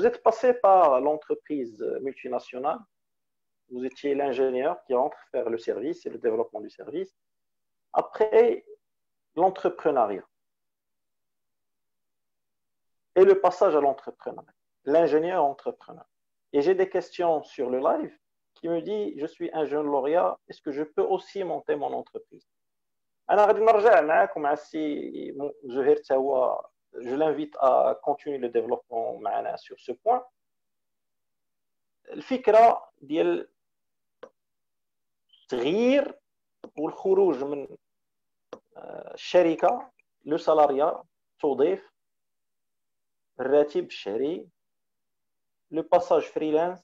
Vous êtes passé par l'entreprise multinationale, vous étiez l'ingénieur qui entre faire le service et le développement du service. Après, l'entrepreneuriat et le passage à l'entrepreneuriat, l'ingénieur entrepreneur. Et j'ai des questions sur le live qui me dit, je suis un jeune lauréat, est-ce que je peux aussi monter mon entreprise? أنا غادي نرجع معكم مع السي زهير تا هو je l'invite à continuer le développement معنا sur ce point. الفكرة ديال التغيير والخروج من الشركة لو سالاريا توظيف الراتب الشهري لو باساج فريلانس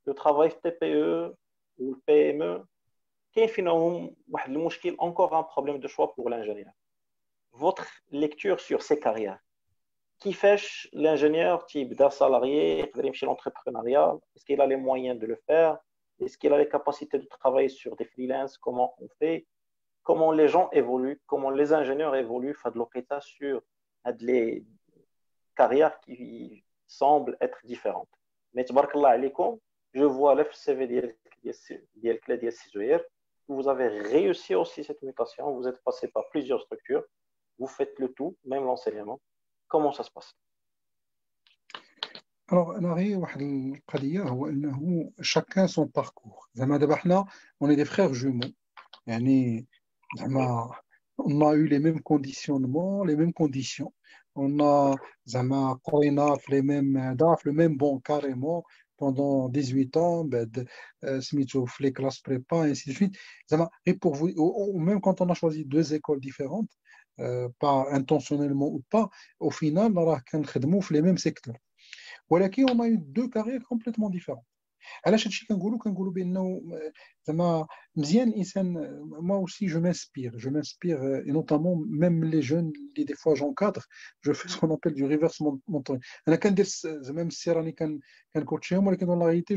لو ترافاي في تي بي او والبي ام او كاين فيهم واحد المشكل encore un problème de choix pour l'ingénieur. Votre lecture sur ces carrières كيفاش l'ingénieur تيبدا salarié يقدر يمشي l'entrepreneuriat, est-ce qu'il a les moyens de le faire, est-ce qu'il a les capacités de travailler sur des freelances, comment on fait, comment les gens évoluent, comment les ingénieurs évoluent فهاد الوقيته sur هاد les carrières qui semblent être différentes. Mais تبارك الله عليكم, je vois le CV ديال سي زهير, vous avez réussi aussi cette mutation, vous êtes passé par plusieurs structures, vous faites le tout, même l'enseignement. Comment ça se passe? Alors, أنا غير واحد القضية هو أنه chacun son parcours. زعما دابا حنا on est des frères jumeaux. يعني زعما on a eu les mêmes conditionnements, les mêmes conditions. On a زعما قرينا في les mêmes في le même banc carrément pendant 18 ans, سميتو في les classes prépa et ainsi de suite. زعما et pour vous, ou même quand on a choisi deux écoles différentes, pas intentionnellement ou pas, au final راه كنخدموا في les mêmes secteurs. ولكن on a eu deux carrières complètement différentes. علاش هادشي كنقولوا بانه زعما مزيان الانسان. moi aussi je m'inspire et notamment même les jeunes اللي des fois j'encadre, je fais ce qu'on appelle du reverse mentoring. انا كندير زعما السي راني كنكوتشيهم, ولكن dans la réalité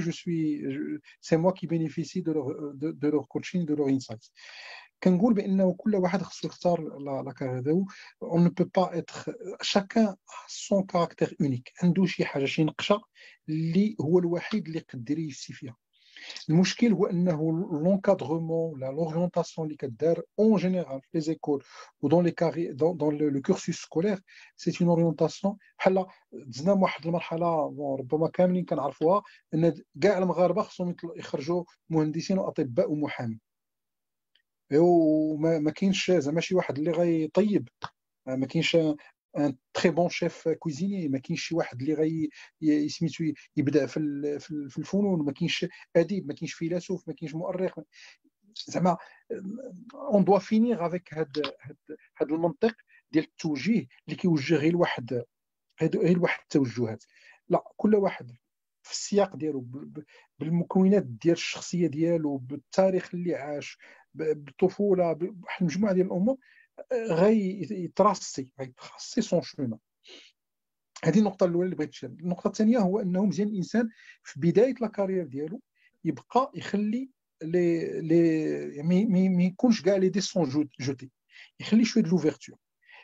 c'est moi qui bénéficie de leur coaching, de leur insights. كنقول بانه كل واحد خصو يختار لا كارير ديالو. on ne peut pas être chacun son caractère unique, عنده شي حاجه شي نقشه اللي هو الوحيد اللي يقدر يفسي فيها. المشكل هو انه l'encadrement ولا l'orientation اللي كدار en général في les écoles ou dans les carrières dans le cursus scolaire, c'est une orientation بحال دزنا واحد المرحله ربما كاملين كنعرفوها ان كاع المغاربه خصهم يخرجوا مهندسين واطباء ومحامين, وما كاينش زعما شي واحد اللي غيطيب, ما كاينش ان تري بون شيف كوزيني, ما كاينش شي واحد اللي سميتو يبدا في الفنون, ما كاينش اديب, ما كاينش فيلسوف, ما كاينش مؤرخ. زعما اون دوا فينير افيك هاد المنطق ديال التوجيه اللي كيوجه غير واحد التوجهات. لا, كل واحد في السياق ديالو بالمكونات ديال الشخصيه ديالو, بالتاريخ اللي عاش, بالطفوله, بواحد المجموعه ديال الامور غيتراسي سون شومان. هذه النقطه الاولى اللي بغيت نشير. النقطه الثانيه هو انه مزيان الانسان في بدايه لا كارير ديالو يبقى يخلي ما يكونش كاع لي دي سون جوتي, يخلي شويه د لوفيرتور.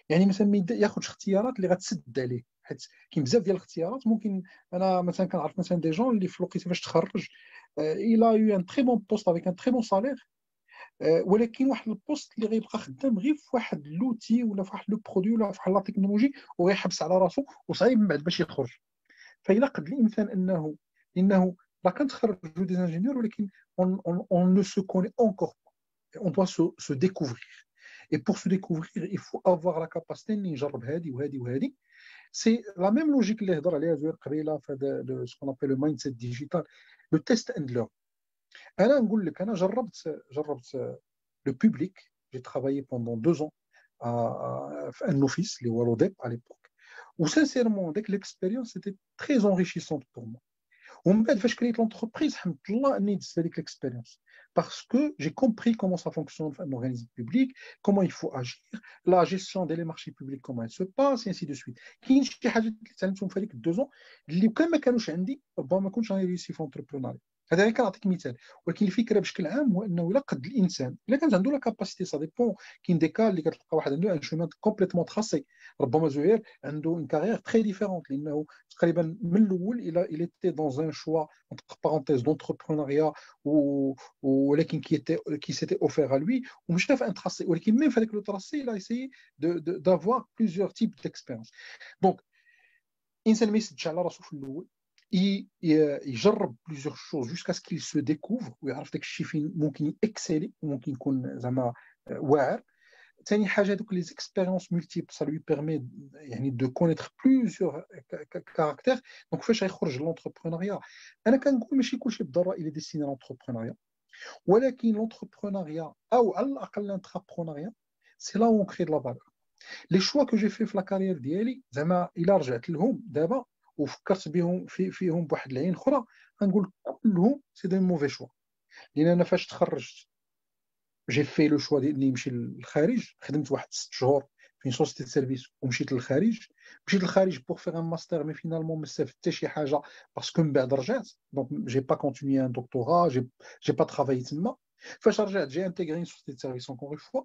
يعني مثلا ما ياخذش اختيارات اللي غتسد عليه, حيت كاين بزاف ديال الاختيارات. ممكن انا مثلا كنعرف مثلا دي جون اللي في الوقت فاش تخرج il a eu un très bon poste avec un très bon salaire, ولكن واحد البوست اللي غيبقى خدام غير في واحد لوتي ولا في واحد لو برودوي ولا في واحد لا تكنولوجي, وغيحبس على راسو وصعيب من بعد باش يخرج. فإلا قد الانسان انه لا كنتخرجوا دي انجينيور, ولكن on ne se connaît encore pas, on doit se découvrir. Et pour se découvrir, il faut avoir la capacité نجرب هذه وهذه وهذه. C'est la même logique اللي هضر عليها زوير قبيله في هذا ce qu'on appelle le mindset digital, le test and learn. انا نقول لك, انا جربت le public. J'ai travaillé pendant 2 ans à un office, les Walodep à l'époque. Où sincèrement, dès que l'expérience était très enrichissante pour moi. ومن بعد فاش كريت l'entreprise, حمد الله اني دزت هذيك l'expérience, parce que j'ai compris comment ça fonctionne un organisme public, comment il faut agir, la gestion des marchés publics, comment elle se passe, et ainsi de suite. كاين شي حاجات اللي تعلمتهم في هذيك 2 ans اللي كان ما كانوش عندي ربما ما كنتش غيريسي في l'entrepreneuriat. هذا غير كنعطيك مثال. ولكن الفكره بشكل عام هو انه الا قد الانسان الا كانت عنده لا كاباسيتي سا ديبون. كاين دي كا اللي كتلقى واحد عنده ان شومان كومبليتمون تراسي. ربما زهير عنده اون كارير تري ديفيرونت لانه تقريبا من الاول الى ايتي دون ان شوا entre parenthèses d'entrepreneuriat ولكن qui s'était offert à lui ومشى في ان تراسي. ولكن ميم في هذاك لو تراسي il a essayé d'avoir plusieurs types d'expériences. دونك الانسان ما يسدش على راسو في الاول، يجرب بليزيور شوز جوسكا سكيل سو ديكوفر ويعرف داك الشيء فين ممكن اكسيلي وممكن يكون زعما واعر. ثاني حاجه دوك لي زيكسبيريونس مولتيبل سا لوي بيرمي يعني دو كونيتر بليزيور كاركتير. دونك فاش غيخرج لونتربرونيا انا كنقول ماشي كلشي بالضروره الى ديستيني لونتربرونيا، ولكن لونتربرونيا او على الاقل الانتربرونيا سي لا اون كري دو لا فالور. لي شوا كو جي في لا كارير ديالي زعما الا رجعت لهم دابا وفكرت بهم فيهم بواحد العين اخرى غنقول كلهم سي دي موفي شوا. لان انا فاش تخرجت جي في لو شوا ديال اني نمشي للخارج، خدمت واحد 6 شهور في سوسيتي سيرفيس ومشيت للخارج. مشيت للخارج بوغ فيغ ان ماستر مي فينالمون ما استفدت حتى شي حاجه باسكو من بعد رجعت دونك جي با كونتينيي ان دكتوراه جي با ترافايي تما. فاش رجعت جي انتيغري سوسيتي سيرفيس encore une fois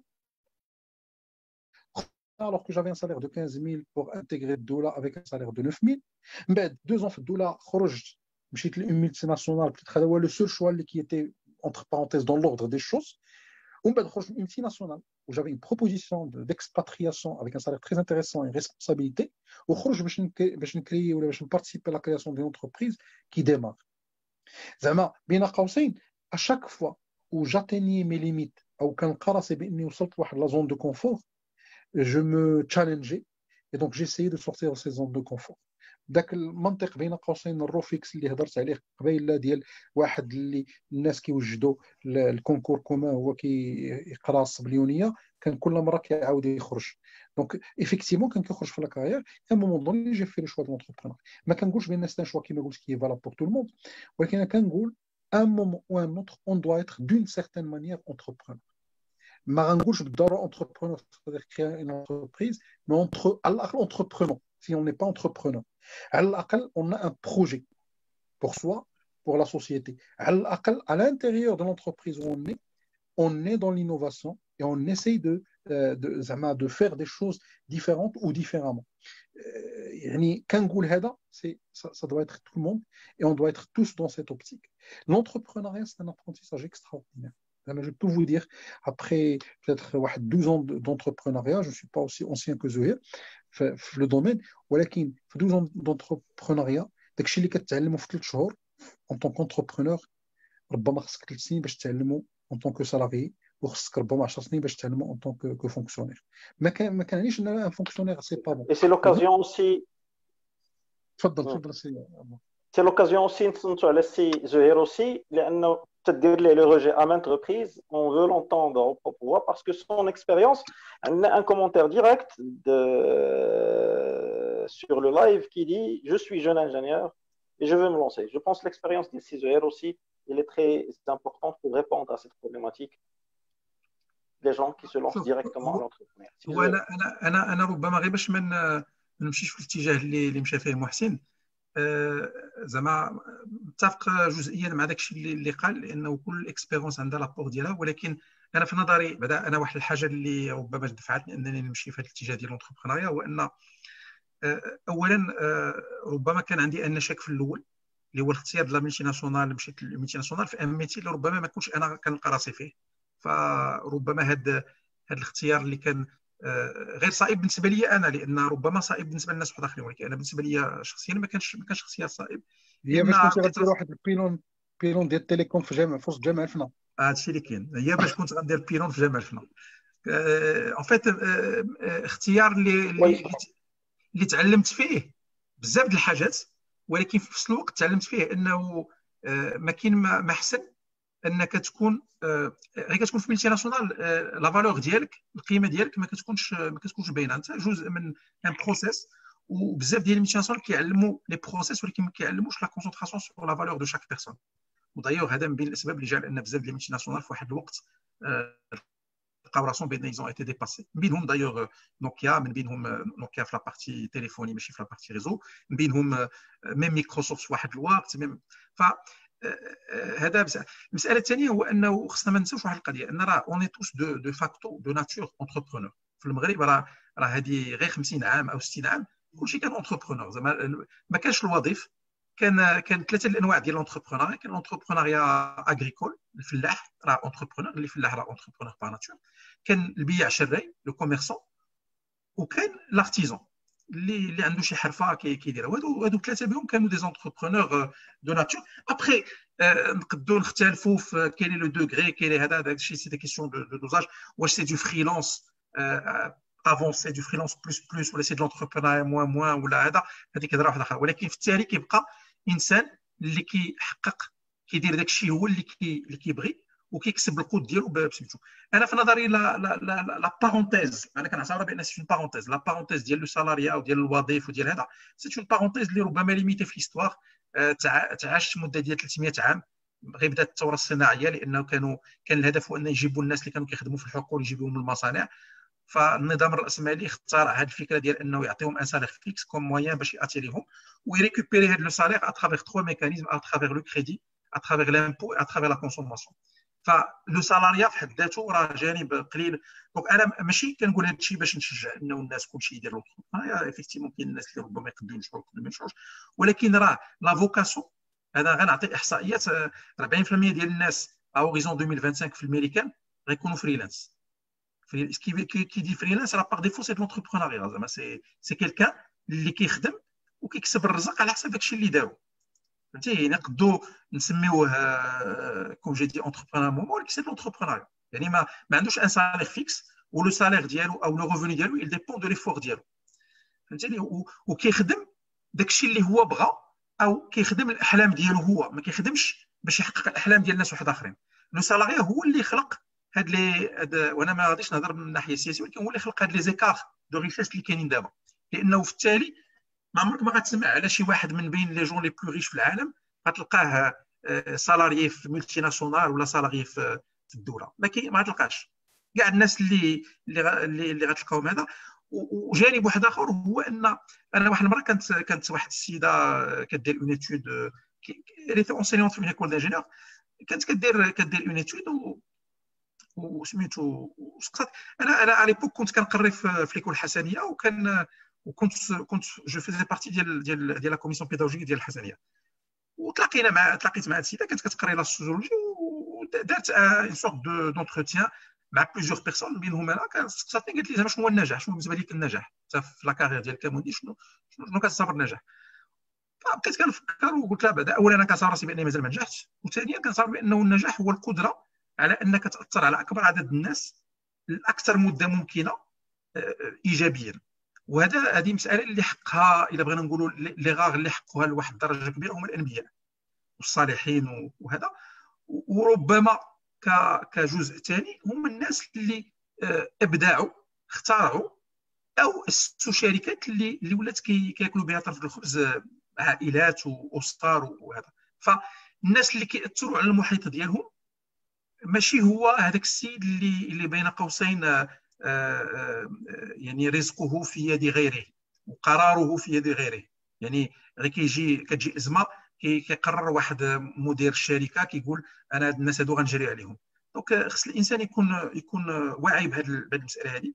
alors que j'avais un salaire de 15 000 pour intégrer الدولة avec un salaire de 9 000. من بعد 2 ans في الدولة خرجت مشيت لأون مولتيناسيونال peut-être هذا هو لو سول شوا اللي qui était entre parenthèses dans l'ordre des choses. ومن بعد خرجت من مولتيناسيونال où j'avais une proposition d'expatriation avec un salaire très intéressant et une responsabilité وخرج باش نكري ولا باش نبارتيسيبي لا كرياسيون دي انتربريز qui démarre. زعما بين قوسين à chaque fois où j'atteignais mes limites أو كنلقى راسي بأني وصلت لواحد لا زون دو كونفور je me challengeais et donc j'essayais de sortir de ces zones de confort. داك المنطق بين قوسين الروفيكس اللي هضرت عليه قبيله ديال واحد اللي الناس كيوجدوا الكونكور كومان هو كيقرا الصبليونيه كان كل مره كيعاود يخرج. دونك ايفيكتيفمون كان كيخرج في لاكارير ان مومون دوني جي في لو شوا دو لونتربرونور. ما كنقولش بان سي ان شوا كيما قلت كي فالا بور تو الموند، ولكن انا كنقول ان مومون او ان اوتر اون دوا اتر دون سيغتان مانيير انتربرونور. ما غنقولش بالضروره انتربرونور c'est-à-dire créer une entreprise mais على الاقل entrepreneur si on n'est pas entrepreneur على الاقل on a un projet pour soi pour la société. على الاقل à l'intérieur de l'entreprise où on est dans l'innovation et on essaye de faire des choses différentes ou différemment. يعني كنقول هذا ça doit être tout le monde et on doit être tous dans cette optique. L'entrepreneuriat c'est un apprentissage extraordinaire. Je peux vous dire, après peut-être 12 ans d'entrepreneuriat, je ne suis pas aussi ancien que Zohir dans le domaine, ولكن في 12 ans d'entrepreneuriat, داكشي اللي كتعلمه في 3 شهور en tant qu'entrepreneur ربما خصك 3 سنين باش تعلمه en tant que salarié وخصك ربما 10 سنين باش تعلمه en tant que fonctionnaire. ما كانش ان fonctionnaire c'est pas bon. Et c'est l'occasion aussi تفضل c'est l'occasion aussi نتصنتوا على السي زهير aussi لانه تدير لي لو rejet à maintes reprises, on veut l'entendre au propre voix parce que son expérience, elle a un commentaire direct sur le live qui dit je suis jeune ingénieur et je veux me lancer. Je pense que l'expérience des CER aussi, elle est très importante pour répondre à cette problématique des gens qui se lancent directement à l'entrepreneuriat. انا ربما غير باش ما نمشيش في الاتجاه اللي مشى فيه محسن، زعما متفق جزئيا مع داك الشيء اللي قال، لانه كل اكسبيرونس عندها لابور ديالها. ولكن انا في نظري بعدا انا واحد الحاجه اللي ربما دفعتني انني نمشي في هذا الاتجاه ديال الانتربرونيا هو ان اولا ربما كان عندي ان شك في الاول اللي هو الاختيار ديال الملتي ناسيونال. مشيت للملتي ناسيونال في ان ميتي اللي ربما ما كنتش انا كنلقى راسي فيه. فربما هذا الاختيار اللي كان غير صعيب بالنسبه لي انا، لان ربما صعيب بالنسبه للناس واحد اخرين، ولكن انا بالنسبه لي شخصيا ما كانش اختيار صعيب. هي باش كنت غدير واحد البيلون ديال التليكوم في وسط جامع الفنا. هادشي اللي كاين، هي باش كنت غندير بيلون في جامع الفنا. ان فيت اختيار اللي تعلمت فيه بزاف د الحاجات، ولكن في نفس الوقت تعلمت فيه انه ما كاين ما احسن انك تكون غير كتكون في ملتي ناسيونال لا فالور ديالك، القيمه ديالك ما كتكونش باينه. انت جزء من ان بروسيس، وبزاف ديال الملتي ناسيونال كيعلموا لي بروسيس ولكن ما كيعلموش لا كونسونطراسيون سور لا فالور دو شاك بيرسون. ودايوغ هذا من بين الاسباب اللي جعل ان بزاف ديال الملتي ناسيونال في واحد الوقت لقاو راسهم بان ايزون ايتي ديباسي. من بينهم دايوغ نوكيا، من بينهم نوكيا في لابارتي تيليفوني ماشي في لابارتي ريزو، من بينهم ميم ميكروسوفت في واحد الوقت. ف هذا بزاف. المساله الثانيه هو انه خصنا ما ننساوش واحد القضيه، ان راه اوني توس دو فاكتو دو ناتور اونتربرونور في المغرب. راه هذه غير 50 عام او 60 عام كلشي كان اونتربرونور، زعما ما كانش الوظيف. كان ثلاثه الانواع ديال لونتربرونور. كان لونتربرونيا اغريكول، الفلاح راه اونتربرونور، اللي فلاح راه اونتربرونور باغ ناتور. كان البياع شراي لو كوميرسون، وكان لارتيزون اللي عنده شي حرفه كيديرها. هادو ثلاثه بهم كانوا دي زونتربرونور دو ناتور. ابخي نقدروا نختلفوا في كاين لو دوغري، كاين هذا داكشي سي دي كيسيون دو دوزاج. واش سي دو فريلانس افونسي، دو فريلانس بلس بلس، ولا سي دو لونتربرونيا موان موان، ولا هذا هذيك هضره واحده اخرى. ولكن في التالي كيبقى انسان اللي كيحقق كيدير داكشي هو اللي كيبغي وكيكسب القوت ديالو بسميتو. انا في نظري لا بارونتيز، انا كنعتبر بان سي اون بارونتيز. لا بارونتيز ديال لو سالاريا وديال الوظيف وديال هذا سي اون بارونتيز اللي ربما ليميتي في ليستوار. تعاش مده ديال 300 عام. غير بدات الثوره الصناعيه، لانه كان الهدف هو ان يجيبوا الناس اللي كانوا كيخدموا في الحقول يجيبوهم من المصانع. فالنظام الراسمالي اخترع هذه الفكره ديال انه يعطيهم ان سالير فيكس كوم موان باش ياتيريهم، ويريكوبيري هذا لو سالير اترافيغ 3 ميكانيزم: اترافيغ لو كريدي، اترافيغ لامبو، اترافيغ لا كونسوماسيون. فلو سالاريا في حد ذاته راه جانب قليل. دونك انا ماشي كنقول هذا الشيء باش نشجع انه الناس كلشي يدير لونتربرونيا. افيكتيمون كاين الناس اللي ربما يقدروا يشعروا ما يشعروش، ولكن راه لا فوكاسيون. انا غنعطي احصائيات: 40% ديال الناس اوريزون 2025 في الميريكان غيكونوا فريلانس. كي دي فريلانس راه باغ ديفو سي دو لونتربرونيا، زعما سي كيلكان اللي كيخدم وكيكسب الرزق على حسب داكشي اللي دارو. فهمتي؟ يعني نقدو نسميوه كوم جي دي اونتربرونور مومون، ولكن سي لونتربرونيا. يعني ما عندوش ان سالير فيكس، ولو سالير ديالو او لو ريفوني ديالو il dépend de l'effort ديالو. فهمتيني؟ وكيخدم داكشي اللي هو بغى، او كيخدم الاحلام ديالو. هو ما كيخدمش باش يحقق الاحلام ديال الناس واحد اخرين. لو سالاري هو اللي خلق هاد لي وانا ما غاديش نهضر من الناحيه السياسيه، ولكن هو اللي خلق هاد لي زيكار دو ريشيس اللي كاينين دابا. لانه في التالي ما عمرك ما غتسمع على شي واحد من بين لي جون لي بلو ريش في العالم غتلقاه سالاريي في ملتي ناسيونال ولا سالاريي في الدوله. ما غتلقاش. كاع الناس اللي غتلقاهم هذا. وجانب واحد اخر هو ان انا واحد المره كانت واحد السيده كدير اون ايتود، ريتي اونسينيونت في ايكول دانجينيور. كانت كدير اون ايتود وسميتو وسقطت. انا على ليبوك كنت كنقري في ليكول الحسنيه، وكنت جو فيزي بارتي ديال لا كوميسيون بيداغوجيك ديال الحسنيه. تلاقيت مع السيده كانت كتقري لا سوسيولوجي، ودارت ان سورت دونتروتيان مع بليزيور بيرسون. بينهم انا سقساتني قالت لي زعما شنو هو النجاح، شنو بالنسبه لك النجاح حتى في لا كارير ديال كاموندي، شنو كتصابر النجاح. فبقيت كنفكر وقلت لها بعدا اولا انا كنصاب راسي باني مازال ما نجحتش، وثانيا كنصاب بانه النجاح هو القدره على انك تاثر على اكبر عدد الناس لاكثر مده ممكنه ايجابيا. هذه مساله اللي حقها الا بغينا نقولوا لي غاغ اللي حقوها لواحد الدرجه كبيره هما الانبياء والصالحين وهذا. وربما كجزء ثاني هم الناس اللي ابدعوا، اخترعوا او اسسوا شركات اللي ولات كياكلوا بها طرف الخبز عائلات واسر وهذا. فالناس اللي كيأثروا على المحيط ديالهم ماشي هو هذاك السيد اللي بين قوسين يعني رزقه في يد غيره وقراره في يد غيره. يعني غير كتجي ازمه كيقرر واحد مدير الشركه كيقول انا هاد الناس هادو غنجري عليهم. دونك خص الانسان يكون واعي بهذه المساله هذه.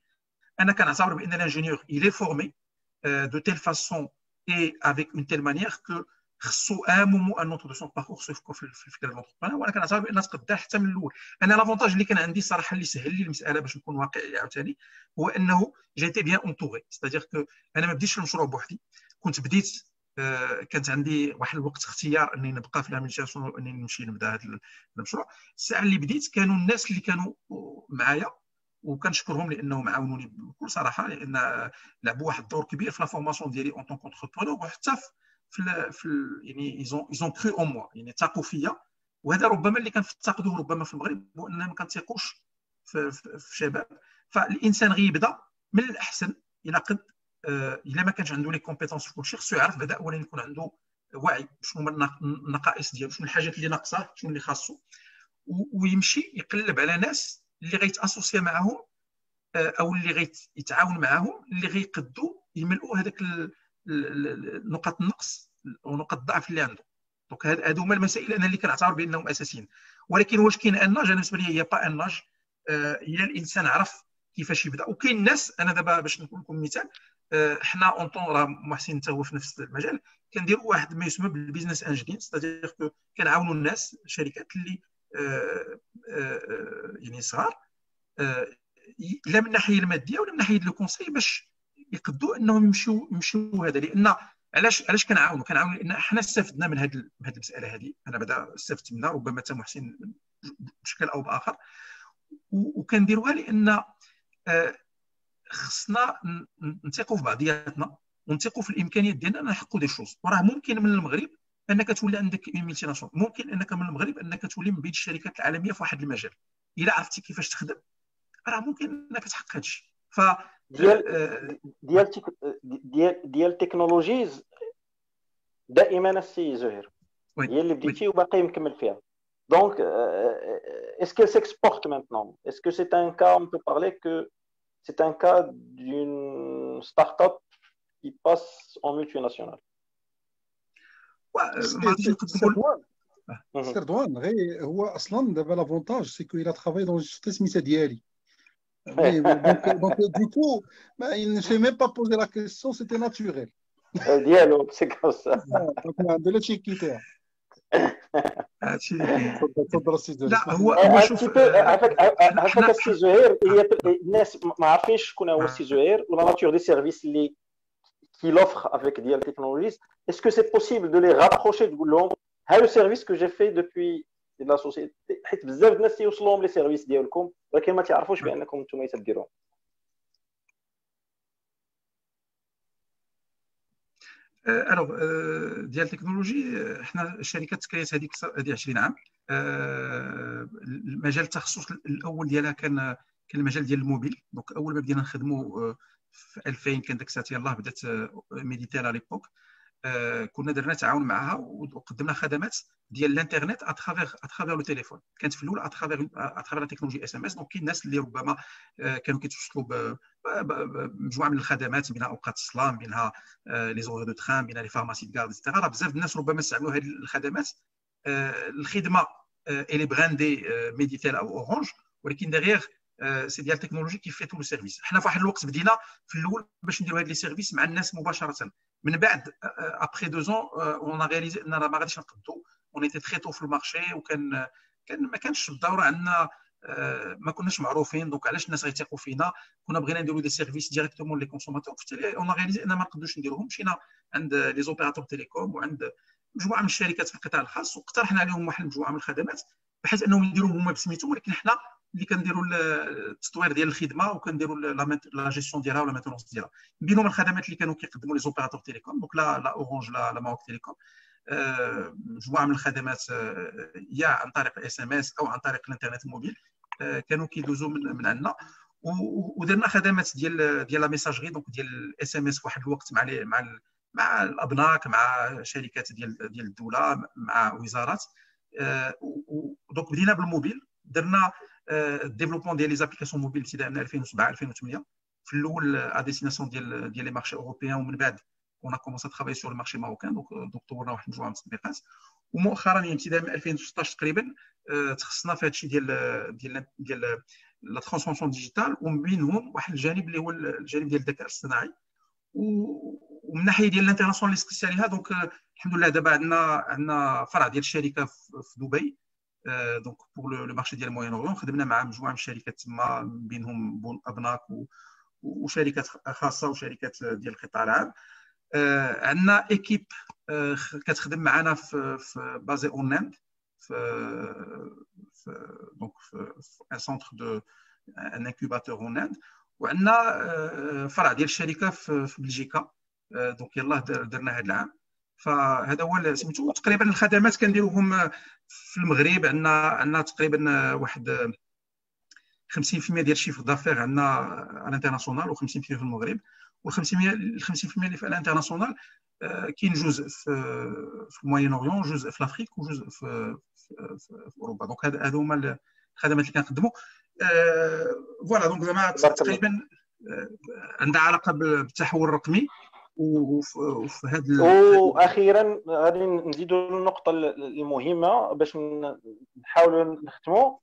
انا كنعتبر بان الانجينيور il est formé de telle façon et avec une telle manière que خصو مومو ان نوتر دو سون باركور خصو في الفكره ديال لونتربرونيا. وانا كنعتبر بان تقدر حتى من الاول. انا لافونتاج اللي كان عندي الصراحه اللي سهل لي المساله باش نكون واقعي عاوتاني هو انه جيتي بيان اونتوري. ستادير كو انا ما بديتش المشروع بوحدي، كنت بديت كانت عندي واحد الوقت اختيار اني نبقى في لامينيسياسيون واني نمشي نبدا هذا المشروع. الساعه اللي بديت كانوا الناس اللي كانوا معايا وكنشكرهم لانهم عاونوني بكل صراحه، لان لعبوا واحد الدور كبير في لا فورماسيون ديالي اون طون كونتربرونور، وحتى في يعني ايزون كرو اون موا، يعني تاقوا فيا. وهذا ربما اللي كنفتقدوه ربما في المغرب، هو اننا ما كنثيقوش في شباب. فالانسان غير يبدا من الاحسن الى قد الا ما كانش عنده لي كومبيتونس في كل شيء، خصو يعرف بدا اولا يكون عنده وعي شنو هما النقائص ديالو، شنو الحاجات اللي ناقصه، شنو اللي خاصو، ويمشي يقلب على ناس اللي غيتاسوسيا معاهم او اللي غيتعاون معاهم، اللي غيقدوا يملؤوا هذاك نقاط النقص ونقاط الضعف اللي عنده. دونك هادو هما المسائل انا اللي كنعتبر بانهم اساسيين. ولكن واش كاين ان ناج؟ انا بالنسبه لي هي با ان ناج. الا الانسان عرف كيفاش يبدا. وكاين الناس، انا دابا باش نقول لكم مثال، حنا اونطون راه محسن حتى هو في نفس المجال، كنديروا واحد ما يسمى بالبيزنس انجينير، ستادير كو كنعاونوا الناس، شركات اللي يعني صغار، لا من الناحيه الماديه ولا من ناحيه لو كونساي، باش يقدروا انهم يمشيو هذا. لان علاش كنعاونوا لان حنا استفدنا من هذه المساله هذه. انا بعدا استفدت منها، ربما حتى محسن بشكل او باخر، وكنديروها لان خصنا نثقوا في بعضياتنا ونثقوا في الامكانيات ديالنا نحققوا دي شوز. وراه ممكن من المغرب انك تولي عندك ملتي ناسيونال، ممكن انك من المغرب انك تولي من بين الشركات العالميه في واحد المجال. الا عرفتي كيفاش تخدم راه ممكن انك تحقق هذا الشيء. ف ديال تكنولوجيز دائما السي زهير هي اللي بديتي وباقي مكمل فيها. Donc, est-ce qu'elle s'exporte maintenant? Est-ce que c'est un cas, on peut parler que c'est un cas d'une start-up qui passe en multinationale? سير دوان غير هو اصلا دابا لافونتاج سي كو الى ترافاي دون سوسيتي سميتها ديالي. Donc du coup, il ne s'est même pas posé la question, c'était naturel. Dialogue, c'est comme ça. Donc on a de la chiquita. لا هو شوف عافاك السي زهير، هي الناس ما عارفينش شكون هو السي زهير ولا ناتور دي سيرفيس اللي qui l'offre avec Dial Technologies. Est-ce que c'est possible de les rapprocher de لهم ها لو سيرفيس que j'ai fait depuis la société؟ حيت بزاف الناس يوصلوهم لي سيرفيس ديالكم ولكن ما تعرفوش بانكم نتوما تديروهم. الوغ ديال تكنولوجي، حنا الشركه تكريات هذه 20 عام. المجال التخصص الاول ديالها كان المجال ديال الموبيل. دونك اول ما بدينا نخدموا في 2000 كان داك الساعه يلاه بدات ميديتير على ليبوك. كنا درنا تعاون معها وقدمنا خدمات ديال الانترنت اترافير لو تيليفون. كانت في الاول اترافير لا تكنولوجي اس ام اس. دونك كاين الناس اللي ربما كانوا كيتوصلوا بمجموعه من الخدمات، بينها اوقات الصلاه، بينها لي زوري دو تران، بينها لي فارماسي دو كارد ايتترا. راه بزاف الناس ربما استعملوا هذه الخدمات. الخدمه الي براندي ميديتيل او اورانج، ولكن دغيغ سي ديال تكنولوجي كي في تو لو سيرفيس. حنا في واحد الوقت بدينا في الاول باش نديروا هاد لي سيرفيس مع الناس مباشره. من بعد ابري 2 ans اون رياليزي ان راه ما غاديش نقدو. اون ايتي تري تو في المارشي، وكان ما كانش الدوره عندنا، ما كناش معروفين. دونك علاش الناس غيثيقوا فينا؟ كنا بغينا نديروا دي سيرفيس ديريكتومون لي كونسوماتور. في اون رياليزي ان ما نقدوش نديروهم. مشينا عند لي زوبيراتور تيليكوم وعند مجموعه من الشركات في القطاع الخاص، واقترحنا عليهم واحد المجموعه من الخدمات بحيث انهم يديروهم هما بسميتهم، ولكن حنا اللي كنديروا التطوير ديال الخدمه وكنديروا لا جيستيون ديالها ولا مينتونس ديالها. بينهم الخدمات اللي كانوا كيقدموا لي زوبيراتور تيليكوم، دونك لا اورانج لا ماوك تيليكوم، مجموعه من الخدمات يا عن طريق الاس ام اس او عن طريق الانترنت الموبيل كانوا كيدوزوا من عندنا. ودرنا خدمات ديال لا ميساجري، دونك ديال الاس ام اس في واحد الوقت مع الابناك، مع شركات ديال الدوله، مع وزارات. دونك بدينا بالموبيل. درنا الديفلوبمون ديال لي زابليكاسيون موبيل ابتداء من 2007 2008 في الاول ا ديستيناسيون ديال لي مارشي اوروبيان، ومن بعد on a commencé à travailler sur le marché marocain. donc طورنا واحد المجموعه من التطبيقات. ومؤخرا يعني ابتداء من 2016 تقريبا تخصصنا في هذا الشيء ديال لا ترانسفورماسيون ديجيتال، ومن بينهم واحد الجانب اللي هو الجانب ديال الذكاء الاصطناعي. ومن الناحيه ديال الانترناسيوناليست عليها. دونك الحمد لله دابا عندنا فرع ديال الشركه في دبي. دونك بور لو مارشي ديال الموين اوريون خدمنا مع مجموعه من الشركات تما، بينهم ابناك وشركات خاصه وشركات ديال القطاع العام. عندنا ايكيب كتخدم معنا في بازي اون اند، دونك في ان سونتر دو ان انكوباتور اون اند. وعندنا فرع ديال الشركه في بلجيكا. دونك يلاه درنا هذا العام. فهذا هو سميتو. تقريبا الخدمات كنديروهم في المغرب. عندنا تقريبا واحد 50% ديال الشيفر دافير عندنا على الانترناسيونال، و50% في المغرب. وال50% اللي في الانترناسيونال كاين جزء في الموين اوريون، جزء في لافريك، وجزء في اوروبا. دونك هادو هما الخدمات اللي كنقدموا. فوالا. دونك زعما تقريبا عندها علاقه بالتحول الرقمي. وفي هذا واخيرا غادي نزيدوا النقطه المهمه باش نحاولوا نختموا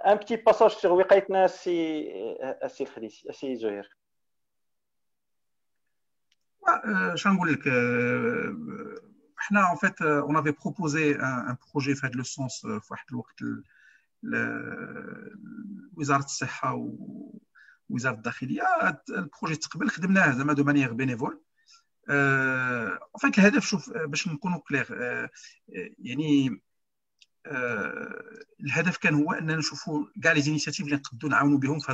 ان بتي باساج سيغ وقايتنا السي الخديسي السي زهير. شنو نقول لك احنا en fait on avait proposé un projet في هذا لو سونس في واحد الوقت وزاره الصحه ووزاره الداخليه. البروجي تقبل خدمناه زعما دو مانيير بينيفول. en fait الهدف شوف باش نكونوا كلير يعني الهدف كان هو اننا نشوفوا كاع لي زينيسياتيف اللي نقدروا نعاونوا بهم في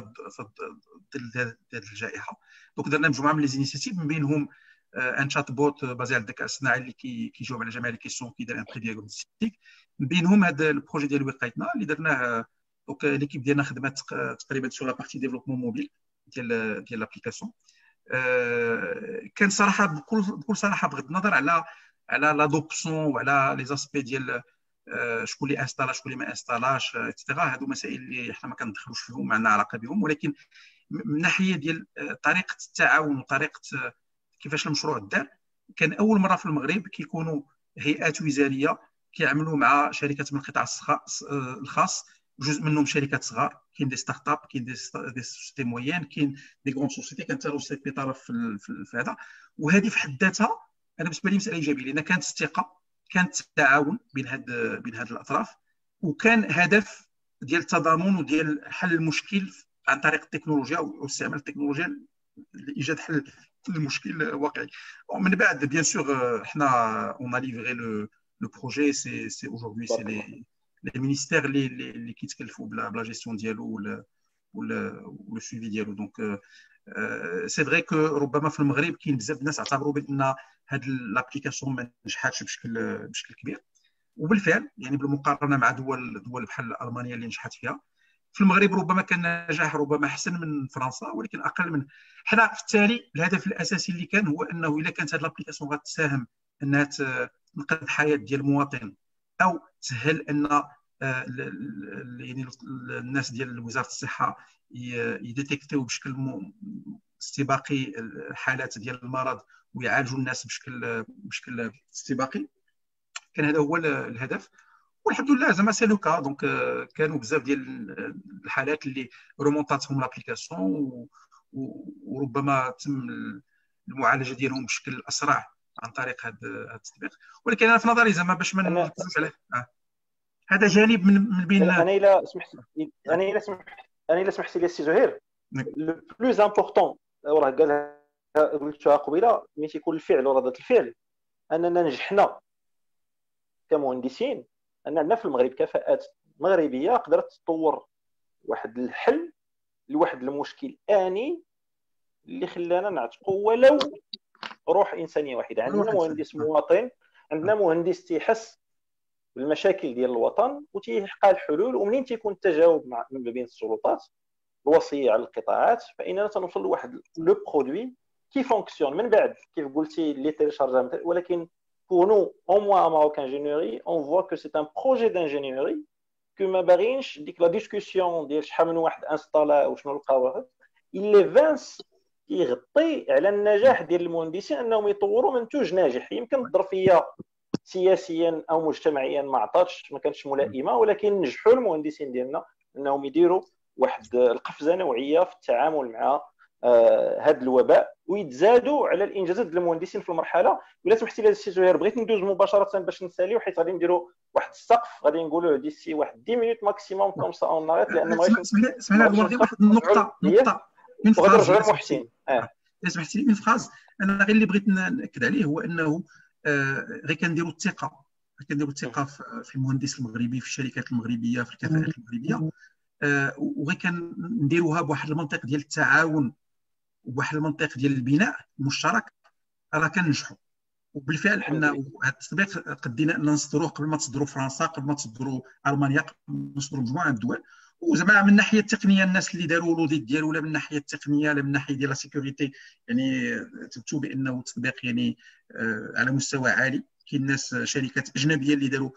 هذه الجائحه. دونك درنا مجموعه من لي زينيسياتيف من بينهم ان شات بوت بازي على الذكاء الصناعي اللي كيجاوب على جميع لي كيسيون كيدير ان بري دياغنوستيك. من بينهم هذا البروجي ديال وقايتنا اللي درناه. دونك ليكيب ديالنا خدمات تقريبا سور لا بارتي ديفلوبمون موبيل ديال لابليكاسيون. كان صراحه بكل صراحه بغض النظر على لادوبسيون وعلى لي زاسبي ديال شكون اللي انستالا شكون اللي ما انستالاش اكسترا. هادو مسائل اللي حنا ما كندخلوش فيهم ما عندنا علاقه بهم، ولكن من ناحيه ديال طريقه التعاون وطريقه كيفاش المشروع دار، كان اول مره في المغرب كيكونوا هيئات وزاريه كيعملوا مع شركات من القطاع الخاص. جزء منهم شركات صغار، كاين دي ستارت اب، كاين دي سوسيتي موين، كاين دي غون سوسيتي كنتالو سي بي طرف في هذا. وهذه في حد ذاتها انا بالنسبه لي مساله ايجابيه، لان كانت الثقه، كانت التعاون بين هاد الاطراف، وكان هدف ديال التضامن وديال حل المشكل عن طريق التكنولوجيا واستعمال التكنولوجيا لايجاد حل المشكل واقعي. ومن بعد بيان سور حنا اون ا ليفري لو بروجي. سي اوجوردي سي لي مينيستير اللي كيتكلفوا بلا جيستيون ديالو ولو سويفي ديالو. دونك سي فري كو ربما في المغرب كاين بزاف الناس اعتبروا بان هاد لابليكاسيون ما نجحاتش بشكل كبير، وبالفعل يعني بالمقارنه مع دول بحال المانيا اللي نجحت فيها، في المغرب ربما كان نجاح ربما احسن من فرنسا ولكن اقل من حنا. في التالي الهدف الاساسي اللي كان هو انه الا كانت هاد لابليكاسيون غتساهم انها تنقذ الحياه ديال المواطن او تسهل ان يعني الناس ديال وزاره الصحه يديتيكتيو بشكل استباقي الحالات ديال المرض ويعالجوا الناس بشكل استباقي، كان هذا هو الهدف. والحمد لله زعما سي لوكا. دونك كانوا بزاف ديال الحالات اللي رومونطاتهم لابليكاسيون وربما تم المعالجه ديالهم بشكل اسرع عن طريق هذا التطبيق. ولكن انا في نظري زعما باش ما نركزوش عليه هذا جانب من بين. انا الا سمحتي لي السي زهير، لو بلوز امبورطون وراه قلتها قبيله، ملي تيكون الفعل ورده الفعل، اننا نجحنا كمهندسين ان عندنا في المغرب كفاءات مغربيه قدرت تطور واحد الحل لواحد المشكل اني اللي خلانا نعتقوا ولو روح انسانيه واحده. عندنا مهندس مواطن، عندنا مهندس تيحس بالمشاكل ديال الوطن وتيحقق الحلول، ومنين تيكون التجاوب ما بين السلطات الوصيه على القطاعات فاننا تنوصل لواحد لو برودوي كي فونكسيون. من بعد كيف قلتي لي تيليشارجا، ولكن pour nous au moins à Maroc ingénierie on voit que c'est un projet d'ingénierie que ما باغينش ديك لا ديسكوسيون ديال شحال من واحد انستالا وشنو لقاو اللي فانس يغطي على النجاح ديال المهندسين انهم يطوروا منتوج ناجح. يمكن الظرفيه سياسيا او مجتمعيا ما عطاتش، ما كانتش ملائمه، ولكن نجحوا المهندسين ديالنا انهم يديروا واحد القفزه نوعيه في التعامل مع هذا الوباء ويتزادوا على الانجازات ديال المهندسين في المرحله. ولا سمحتي لي السي زهير بغيت ندوز مباشره باش نساليو، حيت غادي نديروا واحد السقف غادي نقولوه ديسي واحد 10 مينوت ماكسيموم كوم سا اون ناريت، لان ما سمعنا غير واحد النقطه من فراز محسن. سمحتي لي من فراز انا غير اللي بغيت ناكد عليه هو انه غير كنديروا الثقه في المهندس المغربي، في الشركات المغربيه، في الكفاءات المغربيه، وغير كنديروها بواحد المنطق ديال التعاون وبواحد المنطق ديال البناء المشترك، راه كنجحوا. وبالفعل ان هذا التطبيق قدينا ان نصدروه قبل ما تصدروا فرنسا، قبل ما تصدروا المانيا، قبل ما تصدروا مجموعه من الدول. وزعما من الناحيه التقنيه الناس اللي داروا لوديت ديالو، لا من الناحيه التقنيه لا من الناحيه ديال لا سيكوريتي، يعني ثبتوا بانه تطبيق يعني على مستوى عالي. كاين ناس شركات اجنبيه اللي داروا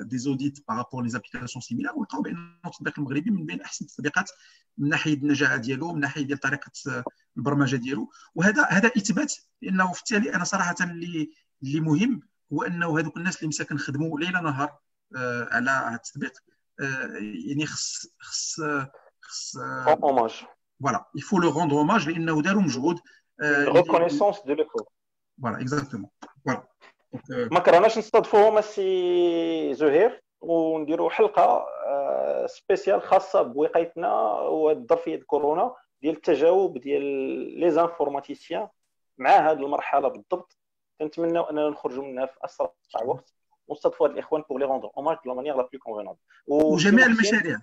دي زوديت بارابور لي زابليكاسيون سيميلار ولقاو بان التطبيق المغربي من بين احسن التطبيقات من ناحيه النجاعه ديالو، من ناحيه ديال طريقه البرمجه ديالو. وهذا اثبات لانه في التالي انا صراحه اللي مهم هو انه هذوك الناس اللي مساكن خدموا ليل نهار على هذا التطبيق، يعني خص hommage. فوالا يفو لو روندر hommage لانه داروا مجهود. Une reconnaissance de l'effort. فوالا اكزاكتومون فوالا. ما كرهناش نستضيفوهم السي زهير ونديروا حلقه سبيسيال خاصه بوقايتنا والظرفيه ديال كورونا ديال التجاوب ديال لي زانفورماتيسيان مع هذه المرحله بالضبط. كنتمناو اننا نخرجوا منها في اسرع وقت ونستضيفوا هاد الاخوان بوغ لي روندر اوماج دو لا مانيير لا بلو كونفينابل. وجميع المشاريع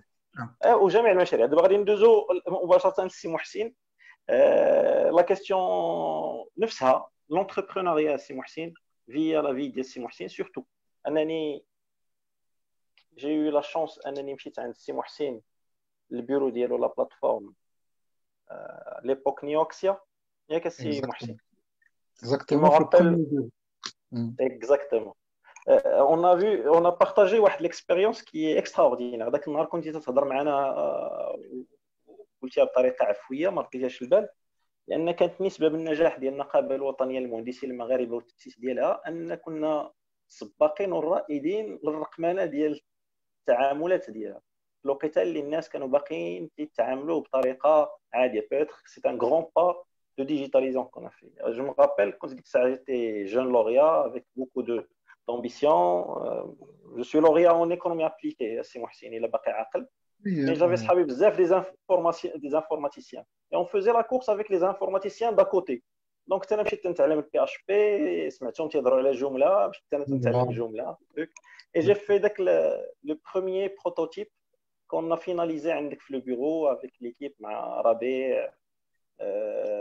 وجميع المشاريع. دابا غادي ندوزو مباشره للسي محسن. لا كيستيون نفسها لونتربرونيا سي محسن via la vie ديال سي محسن. surtout انني j'ai eu la chance انني مشيت عند سي محسن البيرو ديالو لا بلاتفورم ليبوك نيوكسيا ياك السي محسن. Exactement. On a partagé l'expérience qui est extraordinaire. داك النهار كنتي تهضر معنا قلتيها بطريقه عفويه ما ركزتيش البال، لان كانت نسبه بالنجاح ديال النقابه الوطنيه للمهندسين المغاربه والتاسيس ديالها ان كنا سباقين والرائدين للرقمنه ديال التعاملات ديالها في الوقيته اللي الناس كانوا باقيين يتعاملوا بطريقه عاديه. بيتر سي ان غران با de digitalisation qu'on a fait. Je me rappelle quand j'étais jeune lauréat avec beaucoup d'ambition. Je suis lauréat en économie appliquée, c'est Mohsin, il a baqué عقل. Mais j'avais salué bzaf des informaticiens. Et on faisait la course avec les informaticiens d'à côté. Donc tu as مشيت نتعلم PHP, سمعتهم تيهضروا على جمله، مشيت انا نتعلم جمله. Et j'ai fait le premier prototype qu'on a finalisé عندك في le bureau avec l'équipe مع ربيع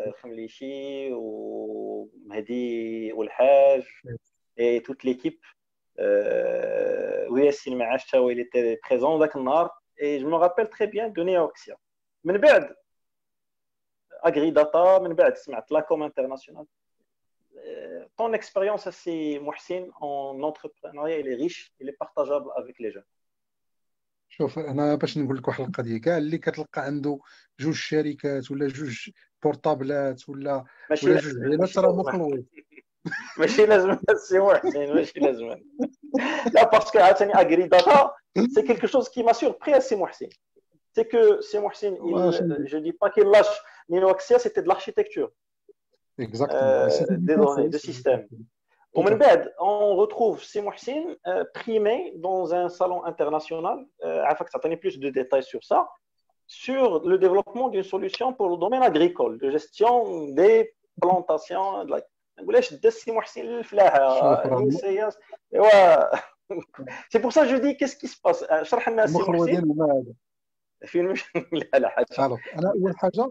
الخمليشي ومهدي والحاج et toute l'équipe. وياسين معاش تا هو اللي était présent ذاك النهار. et je me rappelle très bien de Neoxia. من بعد Agridata, من بعد سمعت Lacom International. Ton expérience assez Mohsin en entrepreneuriat elle est riche, elle est partageable avec les jeunes. شوف انا باش نقول لك واحد القضيه، كاع اللي كتلقى عنده جوج شركات ولا جوج بورطابلات ولا جوج عائلات راه مخلوط. ماشي لازم السي محسن، ماشي لازم. لا باسكو عاوتاني Agridata c'est quelque chose qui m'a surpris à سي محسن. c'est que سي محسن je dis pas qu'il lâche Neoxia, c'était de l'architecture. Exactement. Des données, de systèmes. ومن بعد on retrouve سي محسن primé dans un salon international. عافاك تعطيني plus de détails sur ça, sur le développement d'une solution pour le domaine agricole, de gestion des plantations. نقولش دا سي محسن للفلاحه. C'est pour ça que je dis qu'est-ce qui se passe. شرح لنا سي محسن فين لا لا حاجه. انا اول حاجه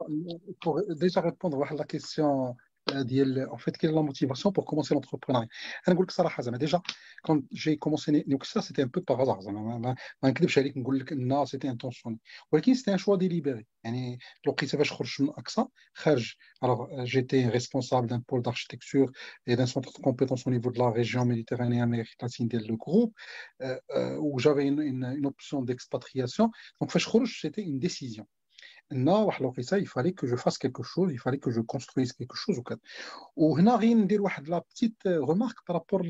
pour déjà répondre واحد la question ديال en fait quelle est la motivation pour commencer l'entrepreneuriat. انا نقول لك صراحه زعما déjà quand j'ai commencé Neoxia c'était un peu par hasard. زعما ما نكذبش عليك نقول لك ان c'était intentionnel ولكن c'était un choix délibéré. يعني لقيت باش خرجت من اقصى خارج. alors j'étais responsable d'un pôle d'architecture et d'un centre de compétences au niveau de la région Méditerranée Amérique latine ديال le groupe où j'avais une option d'expatriation. donc فاش خرج c'était une décision. Non, il fallait que je fasse quelque chose, il fallait que je construise quelque chose. وهنا غير ندير واحد لا بتيت remarque par rapport à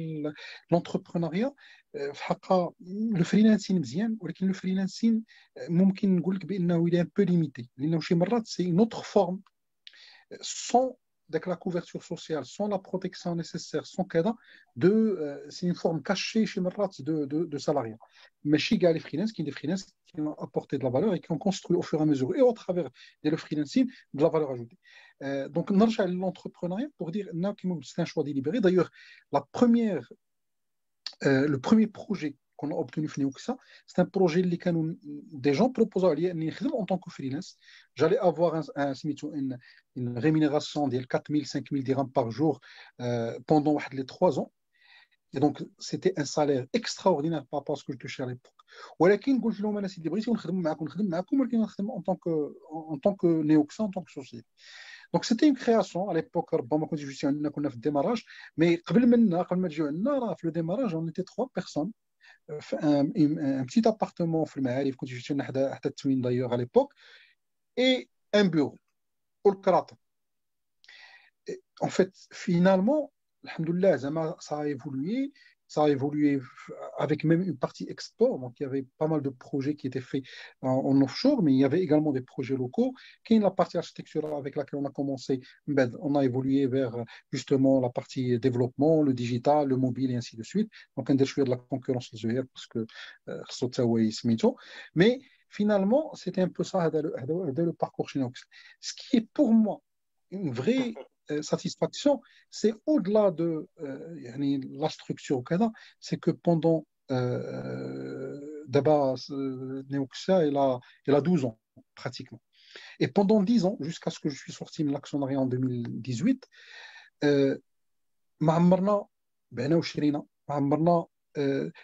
l'entrepreneuriat. في حقا لو فريلانسين مزيان ولكن لو فريلانسين ممكن نقول لك بانه il est un peu limité لانه شي مرات c'est une autre forme sans la couverture sociale, sans la protection nécessaire, sans كذا c'est une forme cachée chez مرات de salariat. ماشي كاع les freelance qui des freelance qui ont apporté de la valeur et qui ont construit au fur et à mesure et au travers de le freelancing de la valeur ajoutée. Donc نرجع l'entrepreneuriat pour dire que c'est un choix délibéré. D'ailleurs le premier projet qu'on a obtenu في Neoxia, c'est un projet اللي كانوا des gens proposant لي اني نخدم en tant que freelance. J'allais avoir une rémunération de 4000 5000 dirhams par jour pendant les 3 ans. Et donc c'était un salaire extraordinaire par rapport à ce que je touchais à l'époque. ولكن قلت لهم انا سيدي بغيتي نخدم معكم ولكن نخدم en tant que Neoxia, en tant que société. Donc c'était une création à l'époque. ربما كنت جيت عندنا كنا في الديماراج مي قبل ما تجيو عندنا راه في الديماراج on était 3 personnes. Un petit appartement في المعارف كنت جيت حدا التوين d'ailleurs à l'époque et un bureau والكراطه. en fait, finalement, alhamdoulilah, ça a évolué avec même une partie export. Donc, il y avait pas mal de projets qui étaient faits en offshore, mais il y avait également des projets locaux. Qui est la partie architecturale avec laquelle on a commencé, ben, on a évolué vers justement la partie développement, le digital, le mobile et ainsi de suite. Donc, on a de la concurrence parce que mais finalement, c'était un peu ça, le parcours chez nous. Ce qui est pour moi une vraie satisfaction, c'est au-delà de la structure au Canada, c'est que pendant d'abord, Neoxia, il a 12 ans pratiquement. Et pendant 10 ans, jusqu'à ce que je suis sorti de l'actionnariat en 2018, ما عمرنا بعنا وشرينا ما عمرنا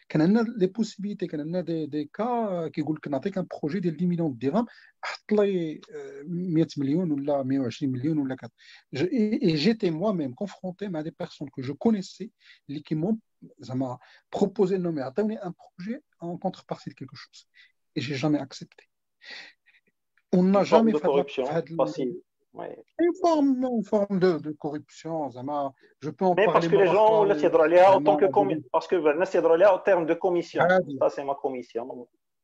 كان عندنا لي بوسيبيتي كان عندنا دي كا كيقول لك نعطيك ان بروجي ديال 10 مليون درهم حط لي 100 مليون ولا 120 مليون ولا كذا et j'étais moi-même confronté مع des personnes que je connaissais اللي qui m'ont زعما proposé انهم يعطوني un projet en contrepartie de quelque chose et j'ai jamais accepté on n'a Une forme jamais de fait de corruption passive. Ouais. une forme de corruption زعما je peux en Mais parce parler que moi les gens parfois ولا يهضروا عليها autant que زعما parce que الناس يهضروا عليها en termes de commission. عادي Ça c'est ma commission.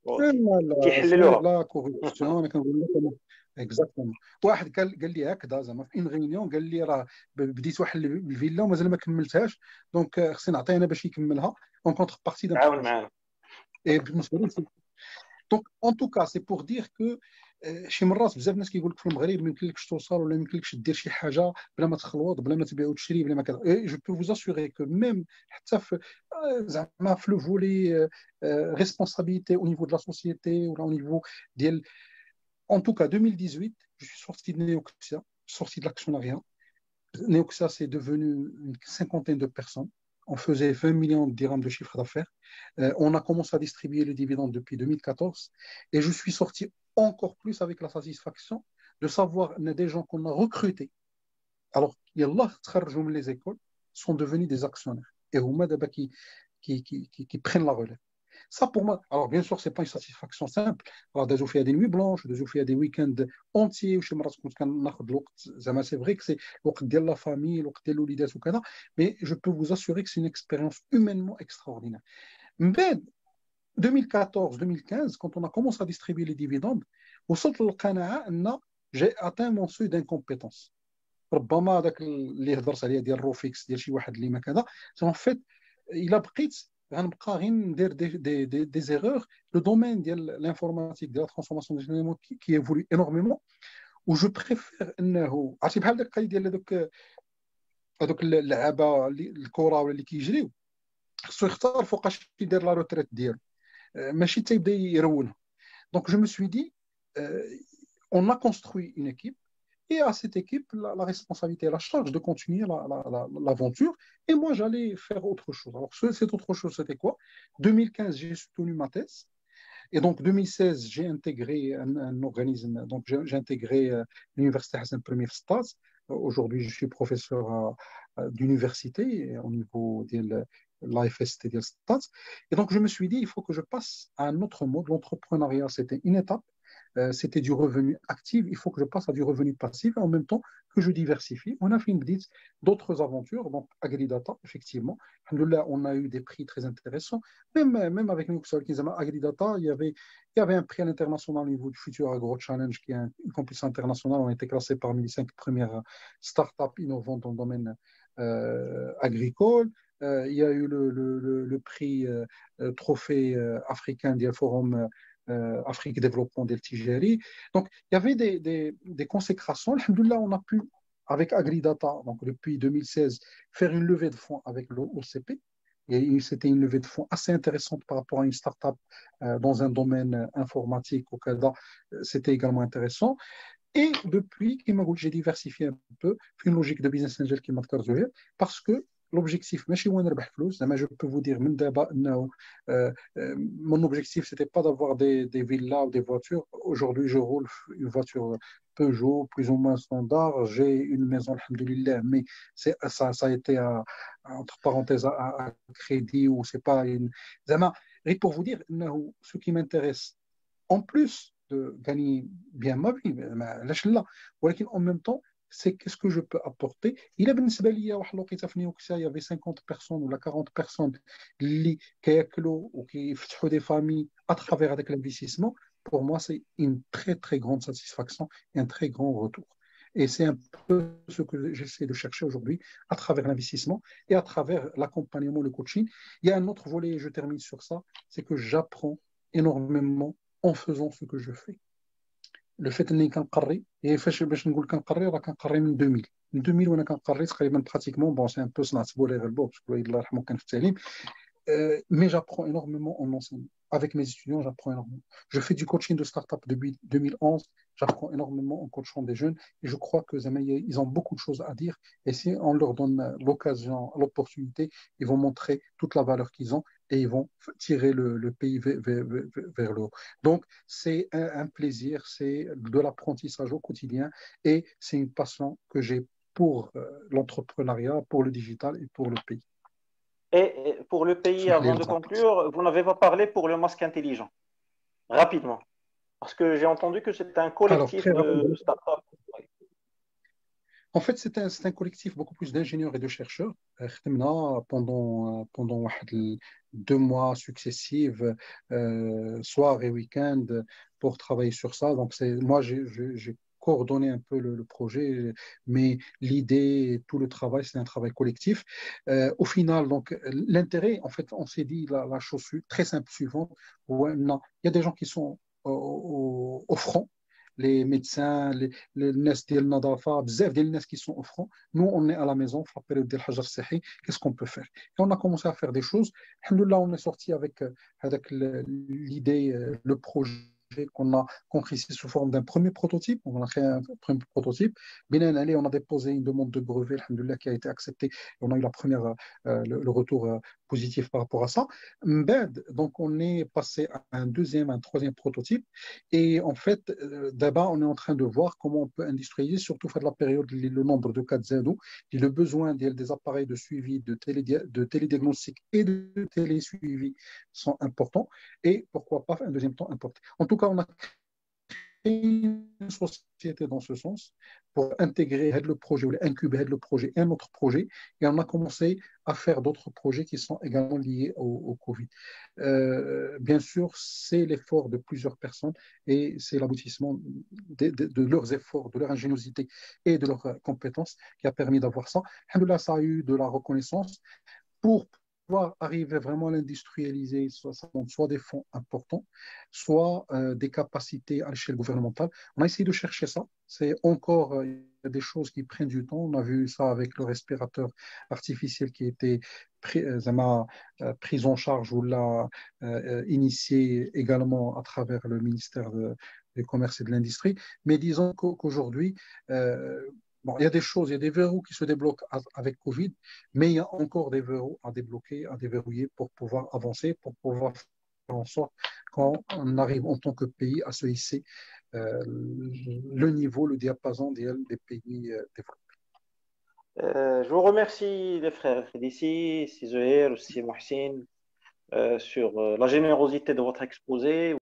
لا لا صعيب تيحللوها. لا كوربسيون انا كنقول لك اكزاكتومون واحد قال لي هكذا زعما في ان ريونيون قال لي راه بديت واحد الفيلا ومازال ما كملتهاش دونك خصني نعطيه انا باش يكملها اون كونتر بارتي دان تعاون بروجي معانا. اي بالنسبه لي دونك ان توكا سي بور دير كو شي مرات بزاف الناس كيقول لك في المغرب ما يمكنلكش توصل ولا ما يمكنلكش دير شي حاجه بلا ما تخلوط بلا ما تبيع وتشري بلا ما كذا جو بو فوز اسيغي كو ميم حتى في زعما في لو فولي responsabilité au niveau de la société ou au niveau ديال en tout cas 2018 je suis sorti de Neoxia sorti de l'actionnariat Neoxia c'est devenu une cinquantaine de personnes on faisait 20 millions de dirhams de chiffre d'affaires on a commencé à distribuer les dividendes depuis 2014 et je suis sorti encore plus avec la satisfaction de savoir que des gens qu'on a recrutés, alors yallah تخرجوا من les écoles, sont devenus des actionnaires. Et هما دابا qui prennent la relève. Ça pour moi, alors bien sûr, c'est pas une satisfaction simple. Alors دازو فيها des nuits blanches, دازو فيها des week-ends entiers وشي مرات كنت كناخذ الوقت زعما c'est vrai que c'est الوقت ديال la famille, الوقت ديال الوليدات وكذا, mais je peux vous assurer que c'est une expérience humainement extraordinaire. من بعد 2014-2015, quand on a commencé à distribuer les dividendes, وصلت للقناعة أن j'ai atteint mon seuil d'incompétence. ربما هذاك اللي هضرت عليه ديال الروفيكس ديال شي واحد اللي ما كذا en fait الا بقيت غنبقى غير ندير دي زيرور لو دومين ديال الانفورماتيك ديال لا ترانسفورماسيون ديال الجينيمون كي ايفولي انورميمون و جو بريفير انه عرفتي بحال داك القضيه ديال هذوك اللعابه الكره ولا اللي كيجريو خصو يختار فوقاش يدير لا روتريت ديالو ماشي حتى يبدا يرولها. Donc je me suis dit on a construit une équipe et à cette équipe la responsabilité et la charge de continuer l'aventure et moi j'allais faire autre chose. Alors cette autre chose c'était quoi? 2015 j'ai soutenu ma thèse et donc 2016 j'ai intégré un organisme, donc j'ai intégré l'université Hassan I Stade. Aujourd'hui je suis professeur d'université au niveau de l'AFST de Stade et donc je me suis dit il faut que je passe à un autre mode. L'entrepreneuriat c'était une étape, c'était du revenu actif, il faut que je passe à du revenu passif et en même temps que je diversifie. On a fait une petite d'autres aventures, donc AgriData, effectivement. Alhamdoulilah, on a eu des prix très intéressants. Même avec AgriData, il y avait un prix à l'international au niveau du Futur Agro Challenge, qui est une compétition internationale. On a été classé parmi les 5 premières startups innovantes dans le domaine agricole. Il y a eu le prix trophée africain du Forum Afrique Développement del Tijeri. Donc, il y avait des consécrations. Alhamdoulilah, on a pu, avec AgriData, donc depuis 2016, faire une levée de fonds avec l'OCP. Et c'était une levée de fonds assez intéressante par rapport à une start-up dans un domaine informatique au Canada. C'était également intéressant. Et depuis, j'ai diversifié un peu, fait une logique de business angel qui m'a carré parce que l'objectif, je peux vous dire, mon objectif, c'était pas d'avoir des villas ou des voitures. Aujourd'hui, je roule une voiture Peugeot, plus ou moins standard. J'ai une maison, alhamdoulilah, mais ça a été, entre parenthèses, à crédit ou c'est pas une. Et pour vous dire, ce qui m'intéresse, en plus de gagner bien ma vie, en même temps, c'est qu'est-ce que je peux apporter. Il a بالنسبة لي واحد الوقيته في نيوكسيا il y avait 50 personnes ou 40 personnes اللي كياكلوا وكيفتحوا des familles à travers avec l'investissement. Pour moi, c'est une très très grande satisfaction et un très grand retour. Et c'est un peu ce que j'essaie de chercher aujourd'hui à travers l'investissement et à travers l'accompagnement, le coaching. Il y a un autre volet, et je termine sur ça, c'est que j'apprends énormément en faisant ce que je fais. لو فات اني كنقري هي فاش باش نقول كنقري راه كنقري من 2000 من 2000 وانا كنقري تقريبا براتيكمون بون سي ان بو صنعت بولي غير بو باسكو الله يرحمه كان في التعليم. Mais j'apprends énormément en enseignant. Avec mes étudiants, j'apprends énormément. Je fais du coaching de start-up depuis 2011. J'apprends énormément en coachant des jeunes. Et je crois que ils ont beaucoup de choses à dire. Et si on leur donne l'occasion, l'opportunité, ils vont montrer toute la valeur qu'ils ont et ils vont tirer le pays vers le haut. Donc, c'est un plaisir, c'est de l'apprentissage au quotidien et c'est une passion que j'ai pour l'entrepreneuriat, pour le digital et pour le pays. Et pour le pays, avant de conclure, vous n'avez pas parlé pour le masque intelligent. Rapidement. Parce que j'ai entendu que c'était un collectif de start-up. En fait, c'est un collectif beaucoup plus d'ingénieurs et de chercheurs. Pendant 2 mois successifs, soir et week-end, pour travailler sur ça. Donc, moi, j'ai coordonné un peu le projet, mais l'idée, tout le travail, c'est un travail collectif. Au final, donc, l'intérêt, en fait, on s'est dit la chose très simple suivante. Non, il y a des gens qui sont au front, les médecins, les nurses ديال النظافه بزاف ديال الناس qui sont au front. Nous on est à la maison في la période ديال الحجر الصحي. Qu'est-ce qu'on peut faire? Et on a commencé à faire des choses. Alhamdoulilah, on est sorti avec l'idée, le projet qu'on a concrétisé sous forme d'un premier prototype. On a créé un premier prototype. Bien allé, on a déposé une demande de brevet, alhamdoulilah, qui a été acceptée. Et on a eu le retour positif par rapport à ça. Donc on est passé à un deuxième, un troisième prototype. Et en fait, d'abord, on est en train de voir comment on peut industrialiser, surtout faire la période, le nombre de cas de zéro, et le besoin des appareils de suivi, de télédiagnostic et de télésuivi sont importants. Et pourquoi pas un deuxième temps importé. En tout cas, on a une société dans ce sens pour intégrer le projet ou incuber le projet et un autre projet. Et on a commencé à faire d'autres projets qui sont également liés au Covid. Bien sûr, c'est l'effort de plusieurs personnes et c'est l'aboutissement de leurs efforts, de leur ingéniosité et de leurs compétences qui a permis d'avoir ça. Alhamdoulilah, ça a eu de la reconnaissance pour pouvoir arriver vraiment à l'industrialiser, soit des fonds importants, soit des capacités à l'échelle gouvernementale. On a essayé de chercher ça. C'est encore des choses qui prennent du temps. On a vu ça avec le respirateur artificiel qui a été pris en charge ou l'a initié également à travers le ministère du Commerce et de l'Industrie. Mais disons qu'aujourd'hui, bon, il y a des choses, il y a des verrous qui se débloquent avec Covid, mais il y a encore des verrous à débloquer, à déverrouiller pour pouvoir avancer, pour pouvoir faire en sorte qu'on arrive en tant que pays à se hisser le niveau, le diapason des pays développés. Je vous remercie les frères Félicie, Si Zuhair, aussi Mohsin, sur la générosité de votre exposé.